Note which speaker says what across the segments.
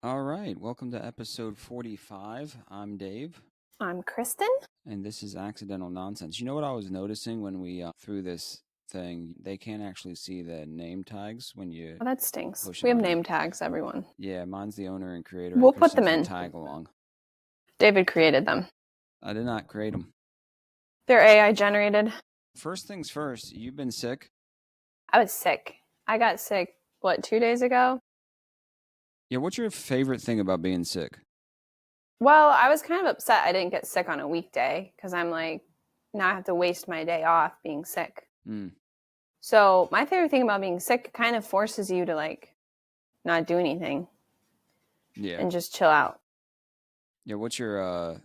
Speaker 1: All right, welcome to episode 45. I'm Dave,
Speaker 2: I'm Kristen.
Speaker 1: and this is Accidental Nonsense. You know what I was noticing when we threw this thing? They can't actually see the name tags when you
Speaker 2: Oh, that stinks.
Speaker 1: push
Speaker 2: We
Speaker 1: it
Speaker 2: have
Speaker 1: on
Speaker 2: name tags, everyone.
Speaker 1: Yeah, mine's the owner and creator,
Speaker 2: We'll
Speaker 1: and
Speaker 2: put them
Speaker 1: Kristen's the
Speaker 2: in.
Speaker 1: tag along.
Speaker 2: David created them.
Speaker 1: I did not create them.
Speaker 2: They're AI generated.
Speaker 1: First things first, you've been sick?
Speaker 2: I was sick. I got sick, 2 days ago?
Speaker 1: Yeah, what's your favorite thing about being sick?
Speaker 2: Well, I was kind of upset I didn't get sick on a weekday because I'm like, now I have to waste my day off being sick. So my favorite thing about being sick kind of forces you to not do anything.
Speaker 1: Yeah.
Speaker 2: And just chill out.
Speaker 1: Yeah, what's your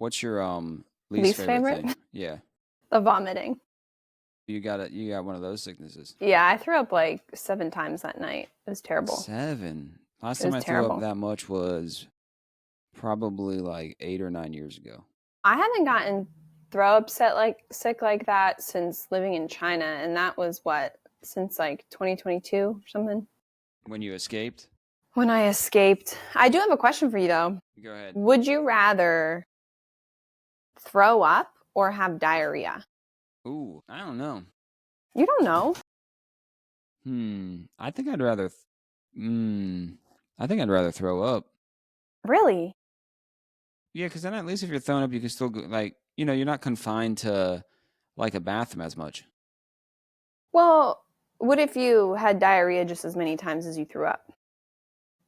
Speaker 1: least
Speaker 2: Least
Speaker 1: favorite
Speaker 2: favorite?
Speaker 1: thing? Yeah.
Speaker 2: The vomiting.
Speaker 1: You got one of those sicknesses.
Speaker 2: Yeah, I threw up 7 times that night. It was terrible.
Speaker 1: 7? Last
Speaker 2: It
Speaker 1: time
Speaker 2: was
Speaker 1: I
Speaker 2: terrible.
Speaker 1: threw up that much was probably 8 or 9 years ago.
Speaker 2: I haven't gotten throw up sick like that since living in China, and that was since 2022 or something.
Speaker 1: When you escaped?
Speaker 2: When I escaped. I do have a question for you though.
Speaker 1: Go ahead.
Speaker 2: Would you rather throw up or have diarrhea?
Speaker 1: Ooh, I don't know.
Speaker 2: You don't know.
Speaker 1: I think I'd rather throw up.
Speaker 2: Really?
Speaker 1: Yeah, because then at least if you're throwing up, you can still go, you're not confined to a bathroom as much.
Speaker 2: Well, what if you had diarrhea just as many times as you threw up?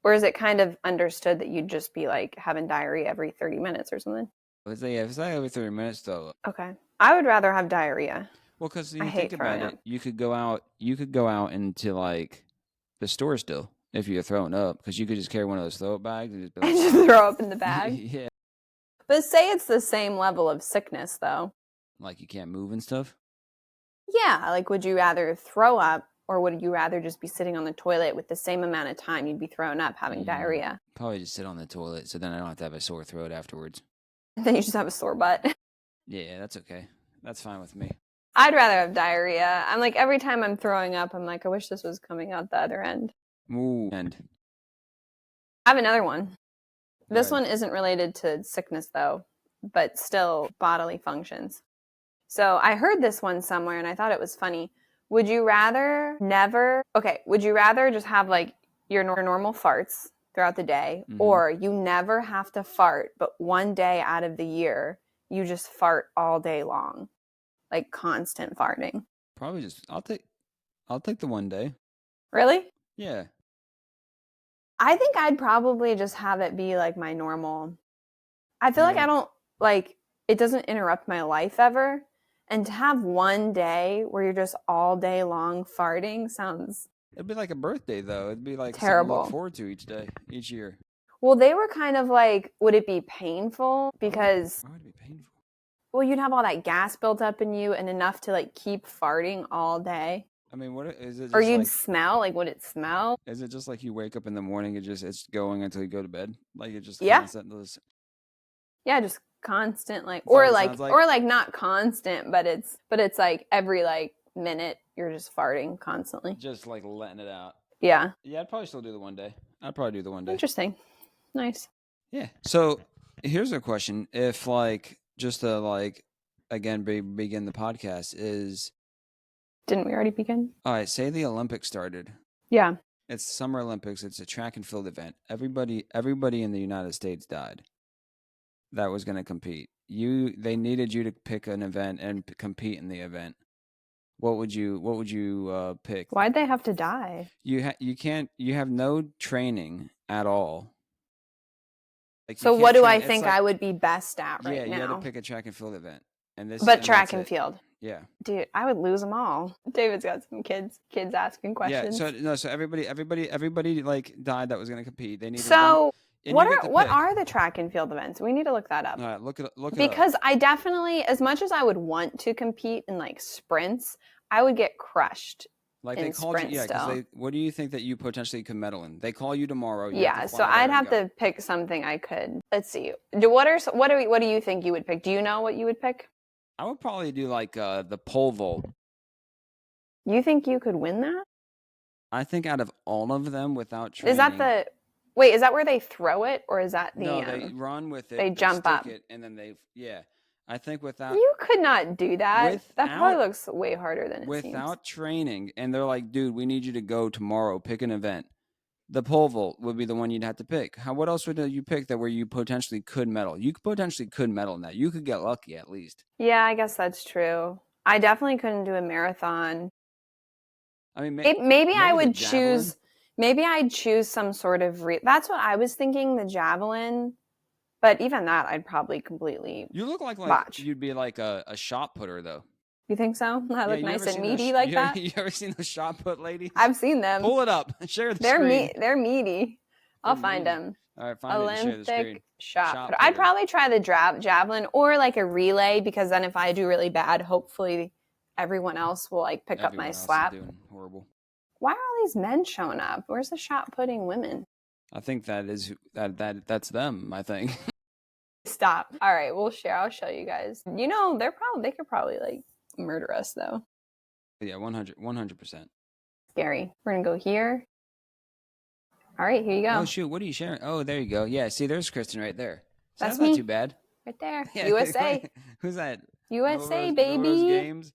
Speaker 2: Or is it kind of understood that you'd just be having diarrhea every 30 minutes or something?
Speaker 1: If it's like every 30 minutes, though.
Speaker 2: Okay. I would rather have diarrhea.
Speaker 1: Well, because
Speaker 2: I
Speaker 1: you
Speaker 2: hate
Speaker 1: think about
Speaker 2: throwing
Speaker 1: it,
Speaker 2: up.
Speaker 1: you could go out into the store still if you're throwing up, because you could just carry one of those throw up bags and just be
Speaker 2: And just throw up in the bag.
Speaker 1: Yeah.
Speaker 2: But say it's the same level of sickness, though.
Speaker 1: Like you can't move and stuff?
Speaker 2: Yeah, would you rather throw up or would you rather just be sitting on the toilet with the same amount of time you'd be throwing up having diarrhea?
Speaker 1: Probably just sit on the toilet so then I don't have to have a sore throat afterwards.
Speaker 2: Then you just have a sore butt.
Speaker 1: Yeah, that's okay. That's fine with me.
Speaker 2: I'd rather have diarrhea. I'm every time I'm throwing up, I'm I wish this was coming out the other end.
Speaker 1: Ooh, and
Speaker 2: I have another one. This
Speaker 1: Right.
Speaker 2: one isn't related to sickness, though, but still bodily functions. So I heard this one somewhere and I thought it was funny. Would you rather just have your normal farts throughout the day, or you never have to fart, but one day out of the year, you just fart all day long? Constant farting.
Speaker 1: Probably just I'll take the one day.
Speaker 2: Really?
Speaker 1: Yeah.
Speaker 2: I think I'd probably just have it be my normal. I feel like I don't it doesn't interrupt my life ever. And to have one day where you're just all day long farting sounds...
Speaker 1: It'd be like a birthday, though. It'd be like
Speaker 2: terrible.
Speaker 1: something to look forward to each year.
Speaker 2: Well, they were kind of would it be painful? Because,
Speaker 1: Why would it be painful?
Speaker 2: well, you'd have all that gas built up in you and enough to keep farting all day.
Speaker 1: I mean, what is it? Just
Speaker 2: or you'd smell? Would it smell?
Speaker 1: Is it just like you wake up in the morning and it's going until you go to bed? It's just
Speaker 2: Yeah.
Speaker 1: constant.
Speaker 2: Yeah, just constant
Speaker 1: what
Speaker 2: or
Speaker 1: it sounds like?
Speaker 2: or not constant, but it's every minute you're just farting constantly.
Speaker 1: Just letting it out.
Speaker 2: Yeah.
Speaker 1: Yeah, I'd probably still do the one day. I'd probably do the one day.
Speaker 2: Interesting. Nice.
Speaker 1: Yeah. So here's a question: if just to again begin the podcast is.
Speaker 2: Didn't we already begin?
Speaker 1: All right. Say the Olympics started.
Speaker 2: Yeah.
Speaker 1: It's Summer Olympics. It's a track and field event. Everybody in the United States died. That was going to compete. They needed you to pick an event and compete in the event. What would you pick?
Speaker 2: Why'd they have to die?
Speaker 1: You have no training at all.
Speaker 2: So what do I think I would be best at right now?
Speaker 1: Yeah, you had to pick a track and field event.
Speaker 2: But track and field.
Speaker 1: Yeah.
Speaker 2: Dude, I would lose them all. David's got some kids asking questions.
Speaker 1: Yeah, so everybody died that was going to compete. They needed
Speaker 2: So
Speaker 1: one,
Speaker 2: what are the track and field events? We need to look that up.
Speaker 1: All right, look it up.
Speaker 2: Because I definitely, as much as I would want to compete in sprints, I would get crushed.
Speaker 1: They called you, because what do you think that you potentially could medal in? They call you tomorrow.
Speaker 2: So I'd have to pick something I could. Let's see. What do you think you would pick? Do you know what you would pick?
Speaker 1: I would probably do the pole vault.
Speaker 2: You think you could win that?
Speaker 1: I think out of all of them, without training.
Speaker 2: Is that Wait, is that where they throw it, or is that the?
Speaker 1: No, they run with it.
Speaker 2: They jump
Speaker 1: stick
Speaker 2: up.
Speaker 1: it, and then I think without
Speaker 2: You could not do that. That probably
Speaker 1: Without-
Speaker 2: looks way harder than it seems.
Speaker 1: without training, and they're like, dude, we need you to go tomorrow, pick an event. The pole vault would be the one you'd have to pick. What else would you pick that where you potentially could medal? You potentially could medal in that. You could get lucky at least.
Speaker 2: Yeah, I guess that's true. I definitely couldn't do a marathon.
Speaker 1: I mean,
Speaker 2: maybe I
Speaker 1: the
Speaker 2: would
Speaker 1: javelin?
Speaker 2: choose. Maybe I'd choose some sort of. That's what I was thinking. The javelin, but even that, I'd probably completely.
Speaker 1: You look like
Speaker 2: botch.
Speaker 1: you'd be like a shot putter though.
Speaker 2: You think so? I look
Speaker 1: you
Speaker 2: nice
Speaker 1: ever
Speaker 2: and
Speaker 1: seen
Speaker 2: meaty
Speaker 1: those-
Speaker 2: like
Speaker 1: you
Speaker 2: that.
Speaker 1: You ever seen those shot put ladies?
Speaker 2: I've seen them.
Speaker 1: Pull it up. Share the
Speaker 2: They're
Speaker 1: screen.
Speaker 2: They're meaty. I'll
Speaker 1: They're
Speaker 2: find
Speaker 1: meaty.
Speaker 2: them.
Speaker 1: All right, find it and share the screen.
Speaker 2: Olympic shot
Speaker 1: Shot
Speaker 2: putter. I'd
Speaker 1: putter.
Speaker 2: probably try the javelin or like a relay, because then if I do really bad, hopefully everyone else will like pick up
Speaker 1: Everyone
Speaker 2: my
Speaker 1: else is
Speaker 2: slap.
Speaker 1: doing horrible.
Speaker 2: Why are all these men showing up? Where's the shot putting women?
Speaker 1: I think that's that's them. I think.
Speaker 2: Stop. All right, we'll share. I'll show you guys. You know, they could probably like murder us though.
Speaker 1: Yeah, 100%.
Speaker 2: Scary. We're gonna go here. All right, here you go.
Speaker 1: Oh shoot, what are you sharing? Oh, there you go. Yeah, see, there's Kristen right there. So
Speaker 2: That's
Speaker 1: that's not
Speaker 2: me.
Speaker 1: too bad.
Speaker 2: Right there.
Speaker 1: Yeah,
Speaker 2: USA.
Speaker 1: Who's that?
Speaker 2: USA,
Speaker 1: Melrose
Speaker 2: baby.
Speaker 1: Games.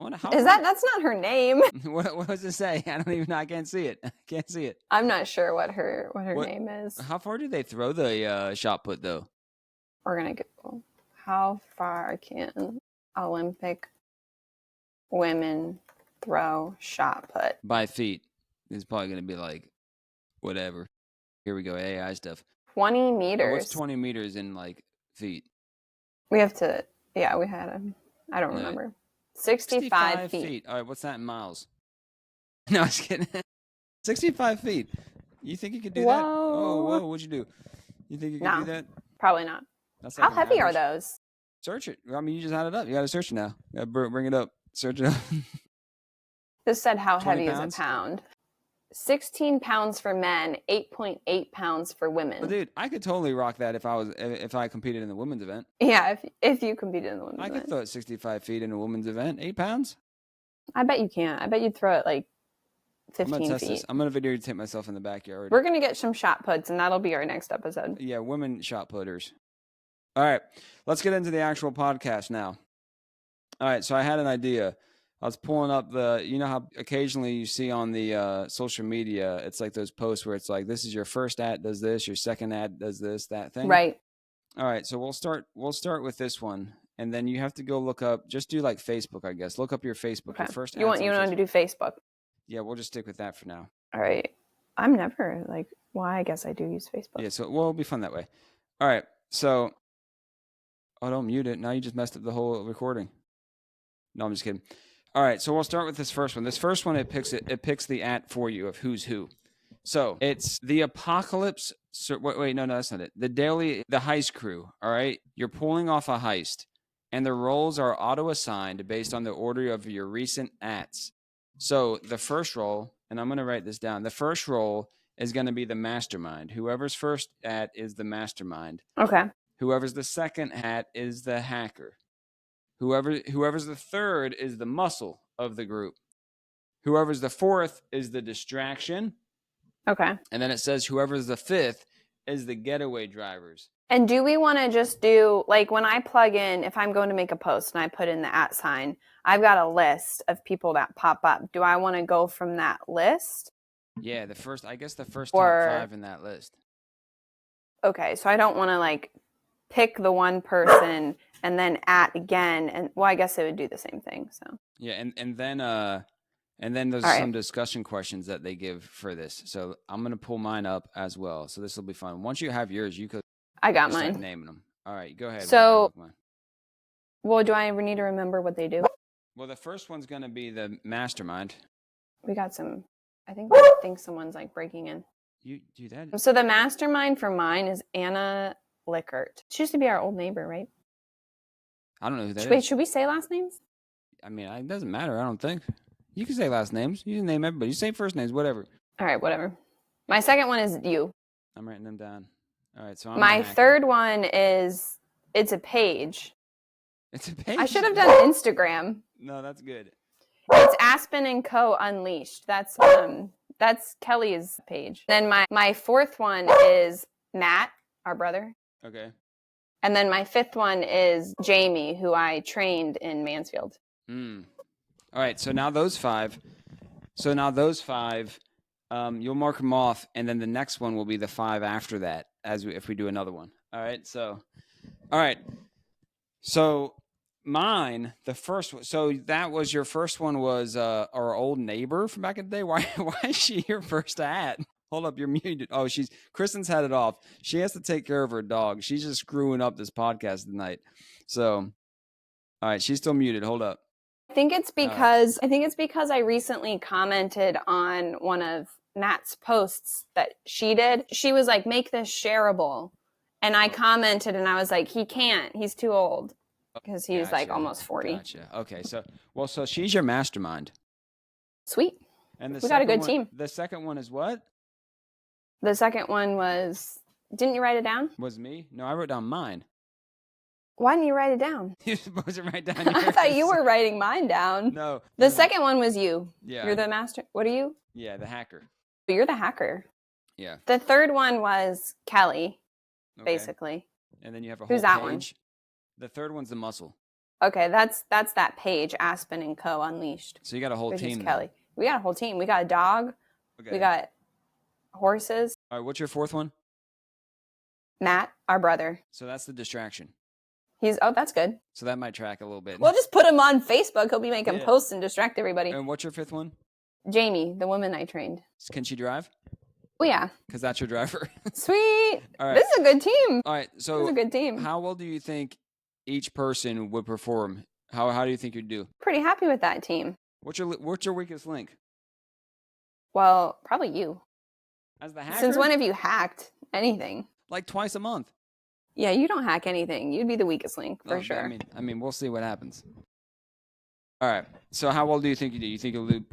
Speaker 1: How
Speaker 2: Is that's not her name?
Speaker 1: What does it say? I don't even. I can't see it. I can't see it.
Speaker 2: I'm not sure what her
Speaker 1: What-
Speaker 2: name is.
Speaker 1: How far do they throw the shot put though?
Speaker 2: We're gonna go. How far can Olympic women throw shot put?
Speaker 1: By feet. It's probably gonna be like whatever. Here we go. AI stuff.
Speaker 2: 20
Speaker 1: Oh,
Speaker 2: meters.
Speaker 1: what's 20 meters in like feet?
Speaker 2: We have to. Yeah, we had I don't
Speaker 1: Yeah.
Speaker 2: remember. 65 feet.
Speaker 1: All right, what's that in miles? No, I was kidding. 65 feet. You think you could do that? Oh,
Speaker 2: Whoa.
Speaker 1: whoa, what'd you do? You think you could
Speaker 2: No.
Speaker 1: do that?
Speaker 2: Probably not.
Speaker 1: That's
Speaker 2: How
Speaker 1: like an
Speaker 2: heavy are
Speaker 1: average.
Speaker 2: those?
Speaker 1: Search it. I mean, you just had it up. You got to search it now. You gotta bring it up. Search it up.
Speaker 2: This said how
Speaker 1: 20
Speaker 2: heavy
Speaker 1: pounds?
Speaker 2: is a pound. 16 pounds for men, 8.8 pounds for women.
Speaker 1: Well, dude, I could totally rock that if I competed in the women's event.
Speaker 2: Yeah, if you competed in the women's
Speaker 1: I could
Speaker 2: event.
Speaker 1: throw it 65 feet in a women's event. 8 pounds.
Speaker 2: I bet you can't. I bet you'd throw it like
Speaker 1: I'm
Speaker 2: 15
Speaker 1: gonna test
Speaker 2: feet.
Speaker 1: this. I'm gonna videotape myself in the backyard.
Speaker 2: We're going to get some shot puts, and that'll be our next episode.
Speaker 1: Yeah, women shot putters. All right, let's get into the actual podcast now. All right, so I had an idea. I was pulling up you know how occasionally you see on the social media, it's like those posts where it's like, this is your first ad does this, your second ad does this, that thing.
Speaker 2: Right.
Speaker 1: All right, so we'll start with this one, and then you have to go look up, just do like Facebook, I guess. Look up your Facebook,
Speaker 2: Okay.
Speaker 1: your first
Speaker 2: You
Speaker 1: ads
Speaker 2: want
Speaker 1: on
Speaker 2: to do Facebook.
Speaker 1: Yeah, we'll just stick with that for now.
Speaker 2: All right. I'm never like, well, I guess I do use Facebook.
Speaker 1: Yeah, so it'll be fun that way. All right, so don't mute it. Now you just messed up the whole recording. No, I'm just kidding. All right, so we'll start with this first one. This first one, it picks the at for you of who's who. So it's the Apocalypse. Wait, no, that's not it. The heist crew. All right, you're pulling off a heist, and the roles are auto-assigned based on the order of your recent ats. So the first role, and I'm going to write this down. The first role is going to be the mastermind. Whoever's first at is the mastermind.
Speaker 2: Okay.
Speaker 1: Whoever's the second at is the hacker. Whoever's the third is the muscle of the group. Whoever's the fourth is the distraction.
Speaker 2: Okay.
Speaker 1: And then it says whoever's the fifth is the getaway drivers.
Speaker 2: And do we want to just do, like when I plug in, if I'm going to make a post and I put in the @ sign, I've got a list of people that pop up. Do I want to go from that list?
Speaker 1: Yeah, the first top 5 in that list.
Speaker 2: Okay, so I don't want to like pick the one person and then @ again. And well, I guess it would do the same thing. So
Speaker 1: Yeah, and then there's
Speaker 2: All right.
Speaker 1: some discussion questions that they give for this. So I'm going to pull mine up as well. So this will be fun. Once you have yours, you could
Speaker 2: I got
Speaker 1: start
Speaker 2: mine.
Speaker 1: naming them. All right, go ahead.
Speaker 2: So-
Speaker 1: Mine.
Speaker 2: Well, do I ever need to remember what they do?
Speaker 1: Well, the first one's going to be the mastermind.
Speaker 2: We got some, I think someone's like breaking in.
Speaker 1: You do that?
Speaker 2: So the mastermind for mine is Anna Lickert. She used to be our old neighbor, right?
Speaker 1: I don't know who that is.
Speaker 2: Wait, should we say last names?
Speaker 1: I mean, it doesn't matter. I don't think. You can say last names. You can name everybody. You say first names, whatever.
Speaker 2: All right, whatever. My second one is you.
Speaker 1: I'm writing them down. All right, so I'm
Speaker 2: My
Speaker 1: the hacker.
Speaker 2: third one is, it's a page.
Speaker 1: It's a page.
Speaker 2: I should have done Instagram.
Speaker 1: No, that's good.
Speaker 2: It's Aspen and Co. Unleashed. That's That's Kelly's page. Then my fourth one is Matt, our brother.
Speaker 1: Okay.
Speaker 2: And then my fifth one is Jamie, who I trained in Mansfield.
Speaker 1: All right. So now those five. You'll mark them off, and then the next one will be the 5 after that, if we do another one. All right. So mine, the first one. So that was your first one was our old neighbor from back in the day. Why is she your first at? Hold up, you're muted. Oh, Kristen's had it off. She has to take care of her dog. She's just screwing up this podcast tonight. So, all right, she's still muted. Hold up.
Speaker 2: I think it's because I recently commented on one of Matt's posts that she did. She was like, "Make this shareable," and I commented and I was like, "He can't. He's too old." Because he's like almost 40.
Speaker 1: Gotcha. Okay, so she's your mastermind.
Speaker 2: Sweet.
Speaker 1: And
Speaker 2: we got a good team.
Speaker 1: The second one is what?
Speaker 2: The second one was, didn't you write it down?
Speaker 1: Was me? No, I wrote down mine.
Speaker 2: Why didn't you write it down?
Speaker 1: You're supposed to write down
Speaker 2: yours. I thought you were writing mine down.
Speaker 1: No.
Speaker 2: The second one was you.
Speaker 1: Yeah.
Speaker 2: You're the master. What are you?
Speaker 1: Yeah, the hacker.
Speaker 2: You're the hacker.
Speaker 1: Yeah.
Speaker 2: The third one was Kelly, basically.
Speaker 1: And then you have a whole
Speaker 2: Who's that
Speaker 1: page. The third one's the muscle.
Speaker 2: Okay, that's that page, Aspen and Co. Unleashed.
Speaker 1: So you got a whole team.
Speaker 2: Kelly. We got a whole team. We got a dog. Okay. We got horses.
Speaker 1: All right, what's your fourth one?
Speaker 2: Matt, our brother.
Speaker 1: So that's the distraction.
Speaker 2: That's good.
Speaker 1: So that might track a little bit.
Speaker 2: We'll just put him on Facebook. He'll be making posts and distract everybody.
Speaker 1: And what's your fifth one?
Speaker 2: Jamie, the woman I trained.
Speaker 1: Can she drive?
Speaker 2: Oh, yeah.
Speaker 1: Because that's your driver.
Speaker 2: Sweet.
Speaker 1: All right.
Speaker 2: This is a good team.
Speaker 1: All right. So
Speaker 2: this is a good team.
Speaker 1: How well do you think each person would perform? How do you think you'd do?
Speaker 2: Pretty happy with that team.
Speaker 1: What's your weakest link?
Speaker 2: Well, probably you.
Speaker 1: As the hacker?
Speaker 2: Since when have you hacked anything?
Speaker 1: Like twice a month.
Speaker 2: Yeah, you don't hack anything. You'd be the weakest link for sure.
Speaker 1: I mean, we'll see what happens. All right. So how well do you think you do? You think you'll do,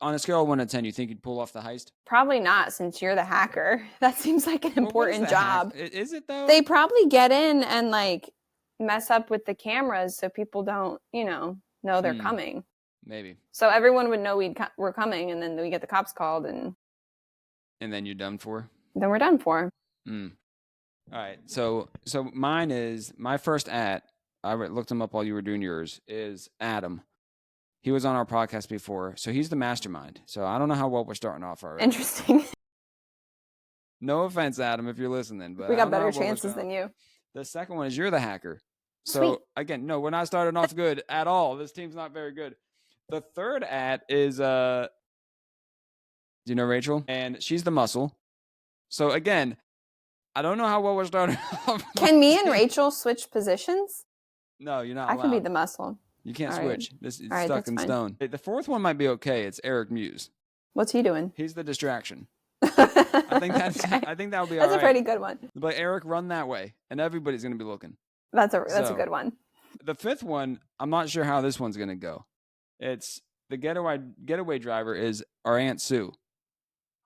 Speaker 1: on a scale of 1 to 10, you think you'd pull off the heist?
Speaker 2: Probably not, since you're the hacker. That seems like an important job.
Speaker 1: Is it though?
Speaker 2: They probably get in and like mess up with the cameras so people don't, know they're coming.
Speaker 1: Maybe.
Speaker 2: So everyone would know we're coming, and then we get the cops called, and
Speaker 1: then you're done for.
Speaker 2: Then we're done for.
Speaker 1: All right. So mine is my first at. I looked him up while you were doing yours. Is Adam. He was on our podcast before, so he's the mastermind. So I don't know how well we're starting off already.
Speaker 2: Interesting.
Speaker 1: No offense, Adam, if you're listening, but
Speaker 2: we got better chances than you.
Speaker 1: The second one is you're the hacker. So
Speaker 2: Sweet.
Speaker 1: Again, no, we're not starting off good at all. This team's not very good. The third at is do you know Rachel? And she's the muscle. So again, I don't know how well we're starting off.
Speaker 2: Can me and Rachel switch positions?
Speaker 1: No, you're not
Speaker 2: I
Speaker 1: allowed.
Speaker 2: can be the muscle.
Speaker 1: You can't switch. This is
Speaker 2: all
Speaker 1: stuck in stone. The fourth one might be okay. It's Eric Muse.
Speaker 2: What's he doing?
Speaker 1: He's the distraction. I think that would be all right.
Speaker 2: That's a pretty good one.
Speaker 1: But Eric, run that way, and everybody's going to be looking.
Speaker 2: That's a good one.
Speaker 1: The fifth one, I'm not sure how this one's going to go. It's the getaway driver is our Aunt Sue.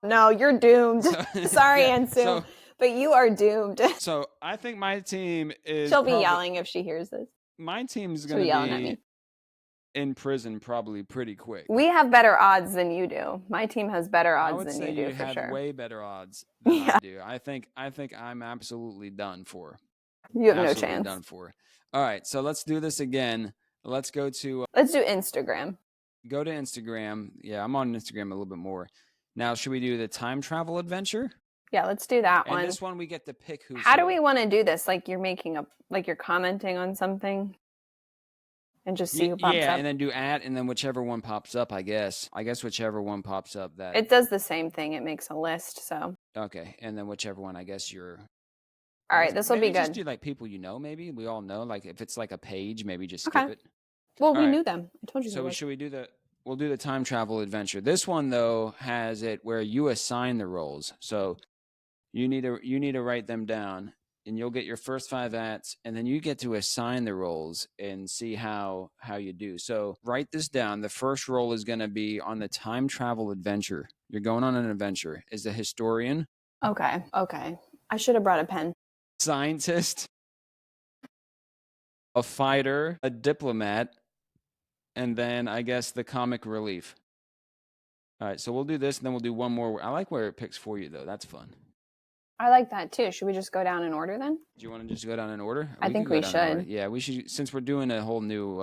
Speaker 2: No, you're doomed. Sorry, Aunt Sue, but you are doomed.
Speaker 1: So I think my team is.
Speaker 2: She'll be yelling if she hears this.
Speaker 1: My team's going to be in prison probably pretty quick.
Speaker 2: We have better odds than you do. My team has better odds than you do, for sure.
Speaker 1: You have way better odds than I do. I think I'm absolutely done for.
Speaker 2: You have no chance.
Speaker 1: Done for. All right, so let's do this again. Let's go to.
Speaker 2: Let's do Instagram.
Speaker 1: Go to Instagram. Yeah, I'm on Instagram a little bit more. Now, should we do the time travel adventure?
Speaker 2: Yeah, let's do that one.
Speaker 1: And this one we get to pick who's.
Speaker 2: How do we want to do this? Like you're commenting on something, and just see who pops up.
Speaker 1: Yeah, and then do and then whichever one pops up. I guess whichever one pops up that.
Speaker 2: It does the same thing. It makes a list. So.
Speaker 1: Okay, and then whichever one I guess you're.
Speaker 2: All right, this will be good.
Speaker 1: Just do like people maybe we all know. Like if it's like a page, maybe just skip it.
Speaker 2: Well, we knew them. I told you.
Speaker 1: So should we do We'll do the time travel adventure. This one though has it where you assign the roles. So you need to write them down, and you'll get your first 5 ats, and then you get to assign the roles and see how you do. So write this down. The first role is going to be on the time travel adventure. You're going on an adventure. Is a historian.
Speaker 2: Okay. I should have brought a pen.
Speaker 1: Scientist. A fighter. A diplomat. And then I guess the comic relief. All right, so we'll do this, and then we'll do one more. I like where it picks for you, though. That's fun.
Speaker 2: I like that too. Should we just go down in order then?
Speaker 1: Do you want to just go down in order?
Speaker 2: I think we should.
Speaker 1: Yeah, we should. Since we're doing a whole new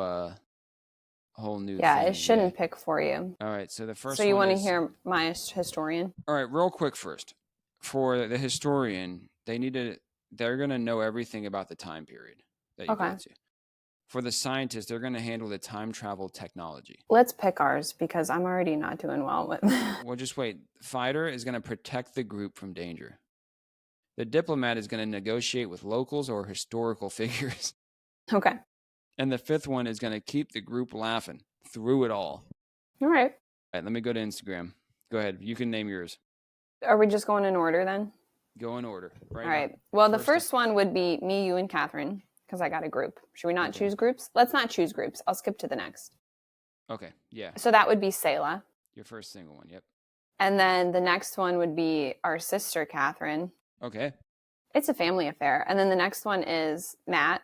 Speaker 2: Yeah,
Speaker 1: thing.
Speaker 2: it shouldn't pick for you.
Speaker 1: All right, so the first.
Speaker 2: So you
Speaker 1: want
Speaker 2: to hear my historian?
Speaker 1: All right, real quick first. For the historian, they're gonna know everything about the time period that you go to. For the scientist, they're gonna handle the time travel technology.
Speaker 2: Let's pick ours because I'm already not doing well with.
Speaker 1: Well, just wait. Fighter is gonna protect the group from danger. The diplomat is gonna negotiate with locals or historical figures.
Speaker 2: Okay.
Speaker 1: And the fifth one is gonna keep the group laughing through it all.
Speaker 2: All right.
Speaker 1: All right, let me go to Instagram. Go ahead. You can name yours.
Speaker 2: Are we just going in order then?
Speaker 1: Go in order.
Speaker 2: Right. All right. Well, the first one would be me, you, and Catherine, because I got a group. Should we not choose groups? Let's not choose groups. I'll skip to the next.
Speaker 1: Okay. Yeah.
Speaker 2: So that would be Selah.
Speaker 1: Your first single one. Yep.
Speaker 2: And then the next one would be our sister, Catherine.
Speaker 1: Okay.
Speaker 2: It's a family affair. And then the next one is Matt.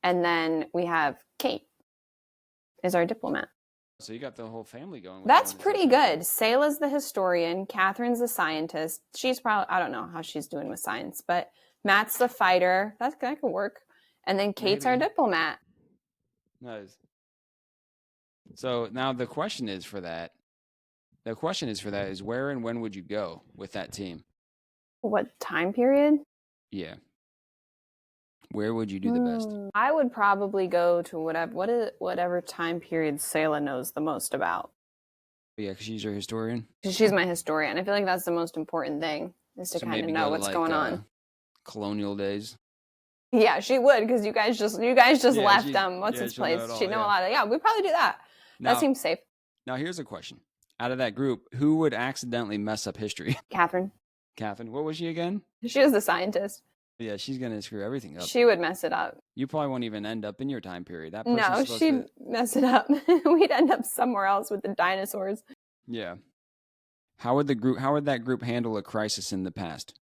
Speaker 2: And then we have Kate is our diplomat.
Speaker 1: So you got the whole family going.
Speaker 2: That's pretty good. Selah's the historian. Catherine's the scientist. She's probably, I don't know how she's doing with science, but Matt's the fighter. That could work. And then Kate's our diplomat.
Speaker 1: Nice. So now the question is for that. The question is where and when would you go with that team?
Speaker 2: What time period?
Speaker 1: Yeah. Where would you do the best?
Speaker 2: I would probably go to whatever time period Selah knows the most about.
Speaker 1: Yeah, because she's your historian.
Speaker 2: She's my historian. I feel like that's the most important thing is to kind of know what's going on.
Speaker 1: Colonial days.
Speaker 2: Yeah, she would because you guys just left them. What's his place? She'd know a lot of. Yeah, we'd probably do that. That seems safe.
Speaker 1: Now here's a question: out of that group, who would accidentally mess up history?
Speaker 2: Catherine.
Speaker 1: Catherine. What was she again?
Speaker 2: She was the scientist.
Speaker 1: Yeah, she's gonna screw everything up.
Speaker 2: She would mess it up.
Speaker 1: You probably won't even end up in your time period.
Speaker 2: No, she'd mess it up. We'd end up somewhere else with the dinosaurs.
Speaker 1: Yeah. How would that group handle a crisis in the past?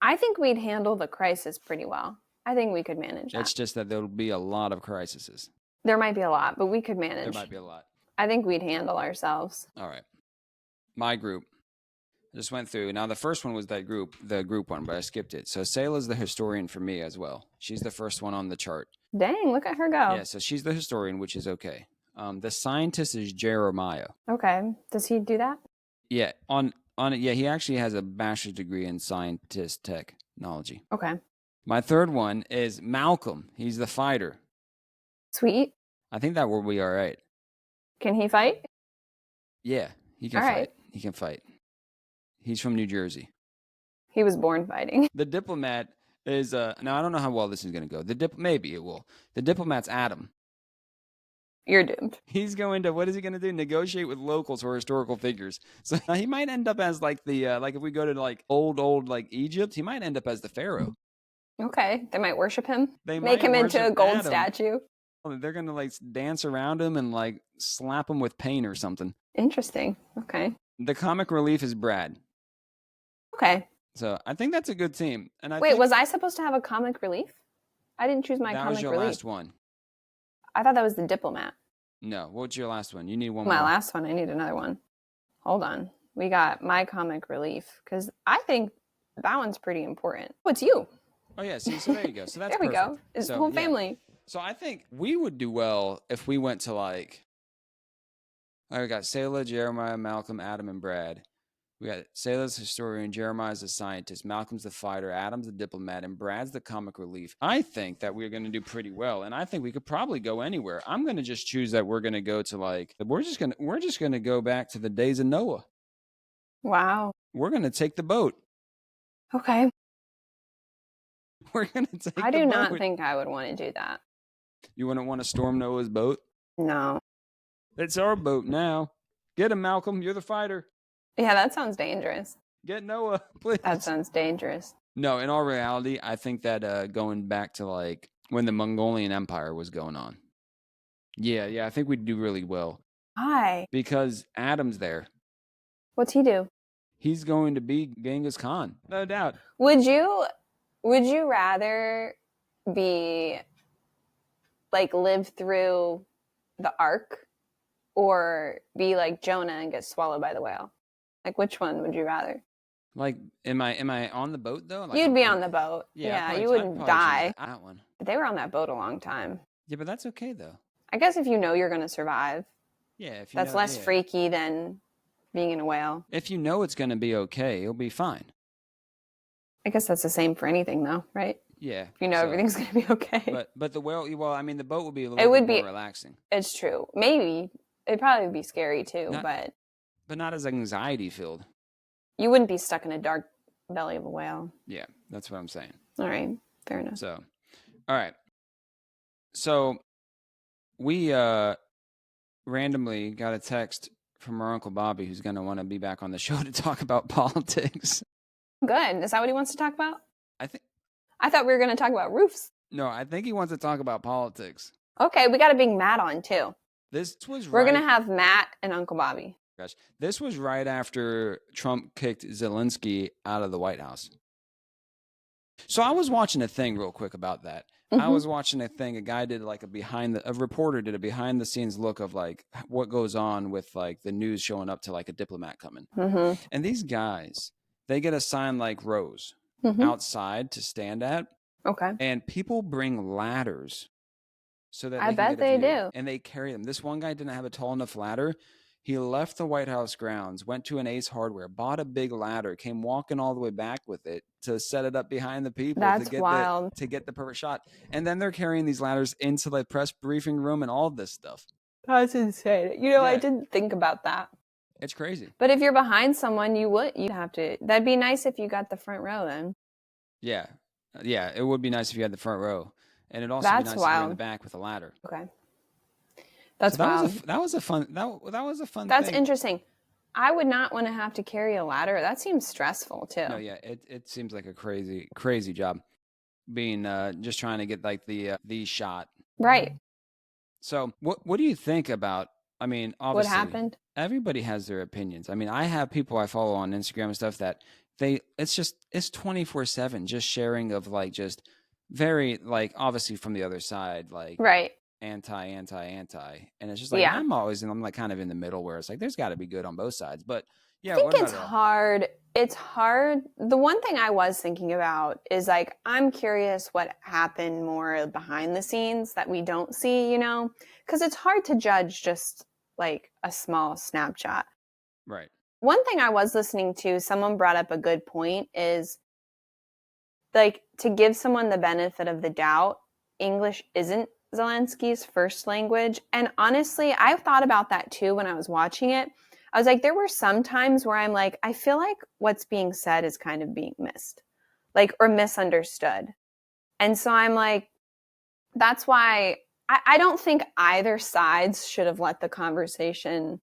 Speaker 2: I think we'd handle the crisis pretty well. I think we could manage that.
Speaker 1: It's just that there'll be a lot of crises.
Speaker 2: There might be a lot, but we could manage.
Speaker 1: There might be a lot.
Speaker 2: I think we'd handle ourselves.
Speaker 1: All right. My group. I just went through. Now, the first one was the group one, but I skipped it. So Selah's the historian for me as well. She's the first one on the chart.
Speaker 2: Dang, look at her go.
Speaker 1: Yeah, so she's the historian, which is okay. The scientist is Jeremiah.
Speaker 2: Okay. Does he do that?
Speaker 1: Yeah, he actually has a bachelor's degree in scientist technology.
Speaker 2: Okay.
Speaker 1: My third one is Malcolm. He's the fighter.
Speaker 2: Sweet.
Speaker 1: I think that will be all right.
Speaker 2: Can he fight?
Speaker 1: Yeah, he can fight. He can fight. He's from New Jersey.
Speaker 2: He was born fighting.
Speaker 1: The diplomat is now I don't know how well this is going to go. Maybe it will. The diplomat's Adam.
Speaker 2: You're doomed.
Speaker 1: He's going to, what is he going to do? Negotiate with locals or historical figures. So he might end up as like the like if we go to like old like Egypt, he might end up as the pharaoh.
Speaker 2: Okay, they might worship him.
Speaker 1: They
Speaker 2: make him into a gold statue.
Speaker 1: They're going to like dance around him and like slap him with paint or something.
Speaker 2: Interesting. Okay.
Speaker 1: The comic relief is Brad.
Speaker 2: Okay.
Speaker 1: So I think that's a good team. And
Speaker 2: Wait, was I supposed to have a comic relief? I didn't choose my comic relief.
Speaker 1: That was your last one.
Speaker 2: I thought that was the diplomat.
Speaker 1: No. What's your last one? You need one
Speaker 2: more.
Speaker 1: My
Speaker 2: last one. I need another one. Hold on. We got my comic relief because I think that one's pretty important. What's you?
Speaker 1: Oh, yeah. See, so there you go. So that's
Speaker 2: there we go. It's the whole family.
Speaker 1: So I think we would do well if we went to like, we got Selah, Jeremiah, Malcolm, Adam, and Brad. We got Selah's historian, Jeremiah's the scientist, Malcolm's the fighter, Adam's the diplomat, and Brad's the comic relief. I think that we're going to do pretty well, and I think we could probably go anywhere. I'm going to just choose that we're going to go to like we're just going to go back to the days of Noah.
Speaker 2: Wow.
Speaker 1: We're going to take the boat.
Speaker 2: Okay.
Speaker 1: We're going to take.
Speaker 2: I do not think I would want to do that.
Speaker 1: You wouldn't want to storm Noah's boat?
Speaker 2: No.
Speaker 1: It's our boat now. Get him, Malcolm. You're the fighter.
Speaker 2: Yeah, that sounds dangerous.
Speaker 1: Get Noah, please.
Speaker 2: That sounds dangerous.
Speaker 1: No, in all reality, I think that going back to like when the Mongolian Empire was going on. Yeah, I think we'd do really well.
Speaker 2: Why?
Speaker 1: Because Adam's there.
Speaker 2: What's he do?
Speaker 1: He's going to be Genghis Khan, no doubt.
Speaker 2: Would you rather be like live through the Ark or be like Jonah and get swallowed by the whale? Like, which one would you rather?
Speaker 1: Like, am I on the boat though? Like,
Speaker 2: You'd be on the boat.
Speaker 1: yeah,
Speaker 2: Yeah, you
Speaker 1: I'd
Speaker 2: wouldn't
Speaker 1: probably choose
Speaker 2: die.
Speaker 1: that one.
Speaker 2: But they were on that boat a long time.
Speaker 1: Yeah, but that's okay though.
Speaker 2: I guess if you know you're going to survive,
Speaker 1: Yeah, if you
Speaker 2: that's
Speaker 1: know,
Speaker 2: less
Speaker 1: yeah.
Speaker 2: freaky than being in a whale.
Speaker 1: If you know it's going to be okay, it'll be fine.
Speaker 2: I guess that's the same for anything, though, right?
Speaker 1: Yeah.
Speaker 2: If you know everything's going to be okay.
Speaker 1: But the whale, well, I mean, the boat would be a
Speaker 2: It
Speaker 1: little
Speaker 2: would
Speaker 1: bit
Speaker 2: be-
Speaker 1: more relaxing,
Speaker 2: It's true. Maybe. It'd probably be scary, too,
Speaker 1: Not-
Speaker 2: but
Speaker 1: not as anxiety filled.
Speaker 2: you wouldn't be stuck in a dark belly of a whale.
Speaker 1: Yeah, that's what I'm saying.
Speaker 2: All right. Fair enough.
Speaker 1: So, all right. So, we randomly got a text from our Uncle Bobby, who's going to want to be back on the show to talk about politics.
Speaker 2: Good. Is that what he wants to talk about?
Speaker 1: I
Speaker 2: thought we were going to talk about roofs.
Speaker 1: No, I think he wants to talk about politics.
Speaker 2: Okay, we got to bring Matt on, too.
Speaker 1: This was
Speaker 2: We're
Speaker 1: right,
Speaker 2: going to have Matt and Uncle Bobby.
Speaker 1: gosh, this was right after Trump kicked Zelensky out of the White House. So I was watching a thing real quick about that. I was watching a thing. A guy did like a reporter did a behind the scenes look of like what goes on with like the news showing up to like a diplomat coming.
Speaker 2: Mm-hmm.
Speaker 1: And these guys, they get assigned like rows outside to stand at.
Speaker 2: Okay.
Speaker 1: And people bring ladders so that
Speaker 2: I
Speaker 1: can
Speaker 2: bet
Speaker 1: get a
Speaker 2: they
Speaker 1: view,
Speaker 2: do.
Speaker 1: and they carry them. This one guy didn't have a tall enough ladder. He left the White House grounds, went to an Ace Hardware, bought a big ladder, came walking all the way back with it to set it up behind the people
Speaker 2: That's
Speaker 1: to get
Speaker 2: wild.
Speaker 1: to get the perfect shot. And then they're carrying these ladders into the press briefing room and all this stuff.
Speaker 2: That's insane. You know, I
Speaker 1: Yeah.
Speaker 2: didn't think about that.
Speaker 1: It's crazy.
Speaker 2: But if you're behind someone, you'd have to. That'd be nice if you got the front row then.
Speaker 1: Yeah. Yeah, it would be nice if you had the front row. And it'd also
Speaker 2: That's
Speaker 1: be nice if you were in
Speaker 2: wild.
Speaker 1: the back with a ladder.
Speaker 2: Okay. That's
Speaker 1: So
Speaker 2: wild.
Speaker 1: that was a fun
Speaker 2: That's
Speaker 1: thing.
Speaker 2: interesting. I would not want to have to carry a ladder. That seems stressful too.
Speaker 1: No, yeah, it seems like a crazy job being just trying to get like the shot.
Speaker 2: Right.
Speaker 1: So what do you think about, I mean, obviously
Speaker 2: What happened?
Speaker 1: everybody has their opinions. I mean, I have people I follow on Instagram and stuff that it's 24/7 just sharing of like just very like obviously from the other side, like
Speaker 2: Right.
Speaker 1: anti, and it's just like
Speaker 2: Yeah.
Speaker 1: I'm like kind of in the middle where it's like there's got to be good on both sides, but yeah,
Speaker 2: I think
Speaker 1: what
Speaker 2: it's
Speaker 1: about it all?
Speaker 2: hard. It's hard. The one thing I was thinking about is like, I'm curious what happened more behind the scenes that we don't see, you know? Because it's hard to judge just like a small snapshot.
Speaker 1: Right.
Speaker 2: One thing I was listening to, someone brought up a good point is like to give someone the benefit of the doubt, English isn't Zelensky's first language. And honestly, I thought about that too when I was watching it. I was like, there were some times where I'm like, I feel like what's being said is kind of being missed, like, or misunderstood. And so I'm like, that's why I don't think either sides should have let the conversation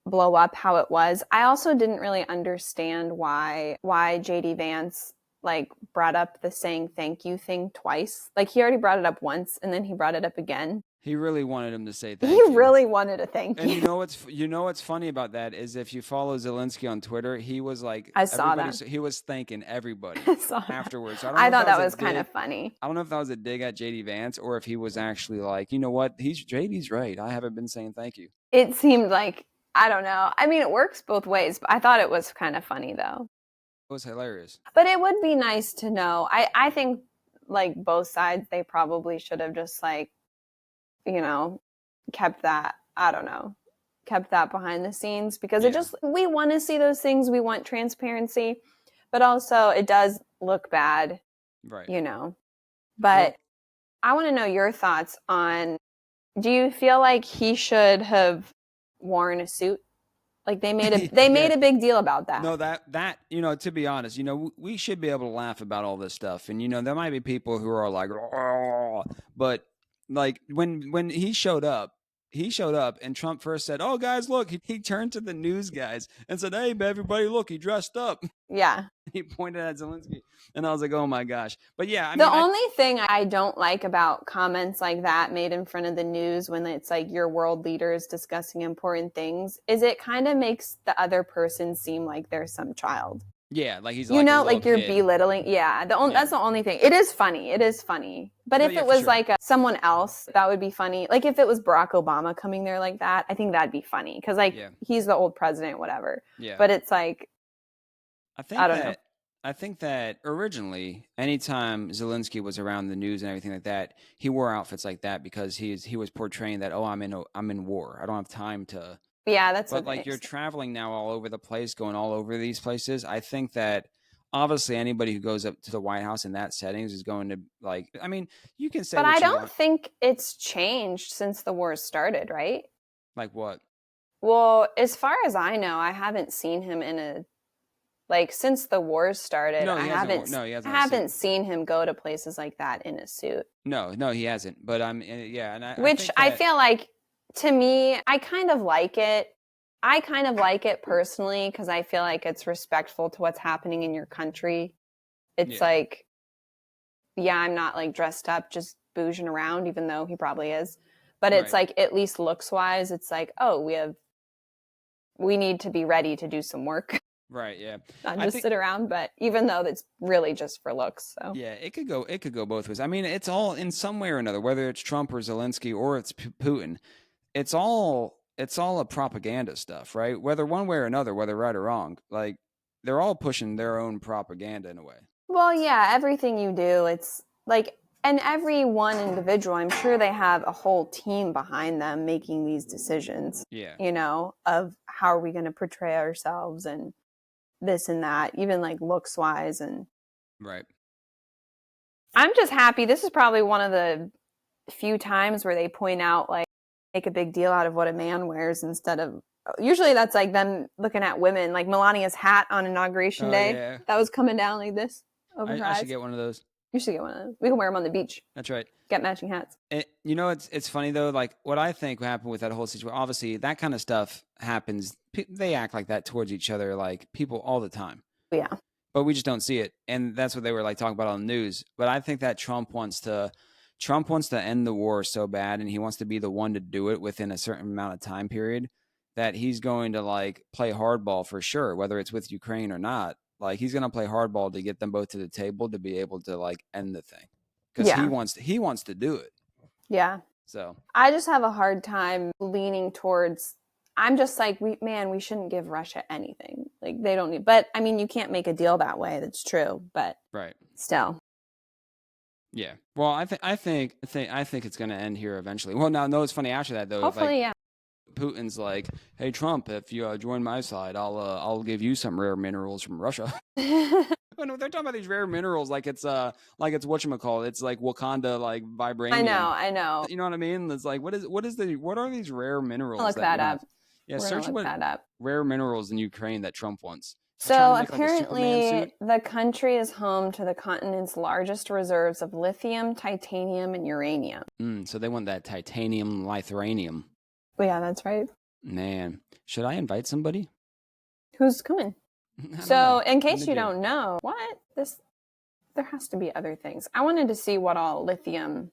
Speaker 2: blow up how it was. I also didn't really understand why JD Vance like brought up the saying thank you thing twice. Like he already brought it up once and then he brought it up again.
Speaker 1: He really wanted him to say thank
Speaker 2: He
Speaker 1: you.
Speaker 2: really wanted a thank
Speaker 1: And
Speaker 2: you.
Speaker 1: you know what's funny about that is if you follow Zelensky on Twitter, he was like
Speaker 2: I saw that.
Speaker 1: he was thanking everybody
Speaker 2: So
Speaker 1: afterwards. So
Speaker 2: I thought that
Speaker 1: if
Speaker 2: was
Speaker 1: a
Speaker 2: kind
Speaker 1: dig-
Speaker 2: of funny.
Speaker 1: I don't know if that was a dig at JD Vance or if he was actually like, you know what, JD's right. I haven't been saying thank you.
Speaker 2: It seemed like, I don't know. I mean, it works both ways, but I thought it was kind of funny though.
Speaker 1: It was hilarious.
Speaker 2: But it would be nice to know. I think like both sides, they probably should have just like, you know, kept that, I don't know, kept that behind the scenes because
Speaker 1: Yeah.
Speaker 2: it just, we want to see those things. We want transparency, but also it does look bad,
Speaker 1: Right.
Speaker 2: you know. But
Speaker 1: Well-
Speaker 2: I want to know your thoughts on, do you feel like he should have worn a suit? Like they made a big deal about that.
Speaker 1: No, that you know, to be honest, you know, we should be able to laugh about all this stuff, and you know, there might be people who are like, "Oh," but like when he showed up, and Trump first said, "Oh, guys, look," he turned to the news guys and said, "Hey, everybody, look, he dressed up."
Speaker 2: Yeah.
Speaker 1: He pointed at Zelensky, and I was like, "Oh my gosh!" But yeah, I
Speaker 2: The
Speaker 1: mean,
Speaker 2: only thing I don't like about comments like that made in front of the news when it's like your world leaders discussing important things is it kind of makes the other person seem like they're some child.
Speaker 1: Yeah, like he's
Speaker 2: You
Speaker 1: like a
Speaker 2: know,
Speaker 1: little
Speaker 2: like you're
Speaker 1: kid.
Speaker 2: belittling. Yeah, that's the only thing. It is funny. It is funny. But
Speaker 1: No,
Speaker 2: if
Speaker 1: yeah,
Speaker 2: it
Speaker 1: for
Speaker 2: was
Speaker 1: sure.
Speaker 2: like someone else, that would be funny. Like if it was Barack Obama coming there like that, I think that'd be funny because like
Speaker 1: Yeah,
Speaker 2: he's the old president, whatever.
Speaker 1: yeah.
Speaker 2: But it's like
Speaker 1: I
Speaker 2: I
Speaker 1: think
Speaker 2: don't know.
Speaker 1: that I think that originally, anytime Zelensky was around the news and everything like that, he wore outfits like that because he was portraying that, oh, I'm in war. I don't have time to.
Speaker 2: Yeah, that's
Speaker 1: But
Speaker 2: what
Speaker 1: like
Speaker 2: they
Speaker 1: you're
Speaker 2: say.
Speaker 1: traveling now all over the place, going all over these places. I think that obviously anybody who goes up to the White House in that settings is going to like. I mean, you can say
Speaker 2: But I
Speaker 1: what you
Speaker 2: don't
Speaker 1: want.
Speaker 2: think it's changed since the war started, right?
Speaker 1: Like what?
Speaker 2: Well, as far as I know, I haven't seen him in a like since the war started.
Speaker 1: No, he hasn't. No, he
Speaker 2: I
Speaker 1: hasn't had a suit.
Speaker 2: haven't seen him go to places like that in a suit.
Speaker 1: No, no, he hasn't. But yeah, and I
Speaker 2: Which
Speaker 1: think
Speaker 2: I
Speaker 1: that
Speaker 2: feel like to me, I kind of like it. I kind of like it personally because I feel like it's respectful to what's happening in your country. It's
Speaker 1: yeah,
Speaker 2: like, yeah, I'm not like dressed up just bouging around, even though he probably is. But it's
Speaker 1: right,
Speaker 2: like, at least looks wise, it's like, oh, we need to be ready to do some work,
Speaker 1: right, yeah.
Speaker 2: not
Speaker 1: I
Speaker 2: just
Speaker 1: think
Speaker 2: sit around. But even though that's really just for looks. So,
Speaker 1: yeah, it could go both ways. I mean, it's all in some way or another, whether it's Trump or Zelensky or it's Putin. It's all a propaganda stuff, right? Whether one way or another, whether right or wrong, like they're all pushing their own propaganda in a way.
Speaker 2: well, yeah, everything you do, it's like, and every one individual, I'm sure they have a whole team behind them making these decisions,
Speaker 1: Yeah,
Speaker 2: of how are we going to portray ourselves and this and that, even like looks wise. And
Speaker 1: right.
Speaker 2: I'm just happy. This is probably one of the few times where they point out, like, make a big deal out of what a man wears instead of usually that's like them looking at women, like Melania's hat on inauguration
Speaker 1: Oh
Speaker 2: day
Speaker 1: yeah,
Speaker 2: that was coming down like this over her
Speaker 1: I should
Speaker 2: eyes.
Speaker 1: get one of those.
Speaker 2: You should get one of those. We can wear them on the beach.
Speaker 1: That's right.
Speaker 2: Get matching hats.
Speaker 1: You know, it's funny though. Like what I think happened with that whole situation. Obviously, that kind of stuff happens. They act like that towards each other, like people all the time.
Speaker 2: But yeah.
Speaker 1: But we just don't see it, and that's what they were like talking about on the news. But I think that Trump wants to end the war so bad, and he wants to be the one to do it within a certain amount of time period. That he's going to like play hardball for sure, whether it's with Ukraine or not. Like he's going to play hardball to get them both to the table to be able to like end the thing, because
Speaker 2: Yeah.
Speaker 1: he wants to do it.
Speaker 2: Yeah.
Speaker 1: So
Speaker 2: I just have a hard time leaning towards I'm just like we shouldn't give Russia anything. Like they don't need but I mean you can't make a deal that way. That's true, but
Speaker 1: right.
Speaker 2: still.
Speaker 1: Yeah. Well, I think it's going to end here eventually. Well, now, no, it's funny after that though. Like
Speaker 2: Hopefully, yeah.
Speaker 1: Putin's like, "Hey Trump, if you join my side, I'll give you some rare minerals from Russia." When they're talking about these rare minerals, like it's whatchamacallit, it's like Wakanda, like vibranium.
Speaker 2: I know.
Speaker 1: You know what I mean? It's like what are these rare minerals
Speaker 2: I'll look
Speaker 1: that
Speaker 2: that up.
Speaker 1: Yeah,
Speaker 2: We're
Speaker 1: search
Speaker 2: gonna look
Speaker 1: what
Speaker 2: that up.
Speaker 1: rare minerals in Ukraine that Trump wants. He's trying
Speaker 2: So
Speaker 1: to make like a Superman
Speaker 2: apparently,
Speaker 1: suit.
Speaker 2: the country is home to the continent's largest reserves of lithium, titanium, and uranium.
Speaker 1: So they want that titanium, lithium.
Speaker 2: Oh, yeah, that's right.
Speaker 1: Man, should I invite somebody?
Speaker 2: Who's coming?
Speaker 1: I don't
Speaker 2: So,
Speaker 1: know.
Speaker 2: in case you
Speaker 1: Maybe.
Speaker 2: don't know, there has to be other things. I wanted to see what all lithium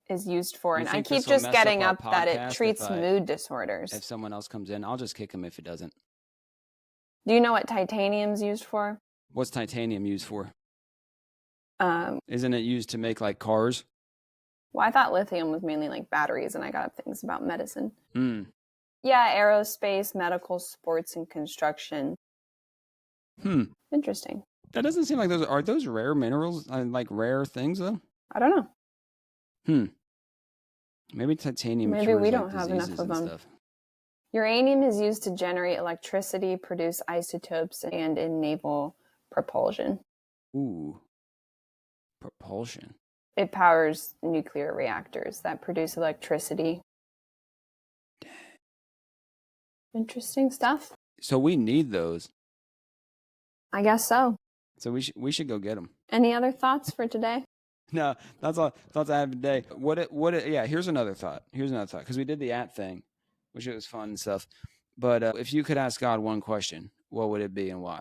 Speaker 2: is used for,
Speaker 1: You
Speaker 2: and I
Speaker 1: think
Speaker 2: keep
Speaker 1: this will
Speaker 2: just
Speaker 1: mess
Speaker 2: getting
Speaker 1: up
Speaker 2: up
Speaker 1: our
Speaker 2: that it
Speaker 1: podcast
Speaker 2: treats
Speaker 1: if
Speaker 2: mood disorders.
Speaker 1: If someone else comes in, I'll just kick him if it doesn't.
Speaker 2: Do you know what titanium's used for?
Speaker 1: What's titanium used for?
Speaker 2: Well,
Speaker 1: Isn't it used to make like cars?
Speaker 2: I thought lithium was mainly like batteries, and I got up things about medicine.
Speaker 1: Hmm.
Speaker 2: Yeah, aerospace, medical, sports, and construction. Interesting.
Speaker 1: That doesn't seem like those rare minerals, like rare things though.
Speaker 2: I don't know.
Speaker 1: Maybe titanium.
Speaker 2: Maybe
Speaker 1: cures,
Speaker 2: we
Speaker 1: like,
Speaker 2: don't have enough
Speaker 1: diseases
Speaker 2: of
Speaker 1: and
Speaker 2: them.
Speaker 1: stuff.
Speaker 2: Uranium is used to generate electricity, produce isotopes, and in naval propulsion.
Speaker 1: Ooh, propulsion.
Speaker 2: It powers nuclear reactors that produce electricity. Interesting stuff.
Speaker 1: So we need those.
Speaker 2: I guess so.
Speaker 1: So we should go get them.
Speaker 2: Any other thoughts for today?
Speaker 1: No, that's all thoughts I have today. Yeah, here's another thought. Because we did the thing, which it was fun and stuff. But if you could ask God one question, what would it be and why?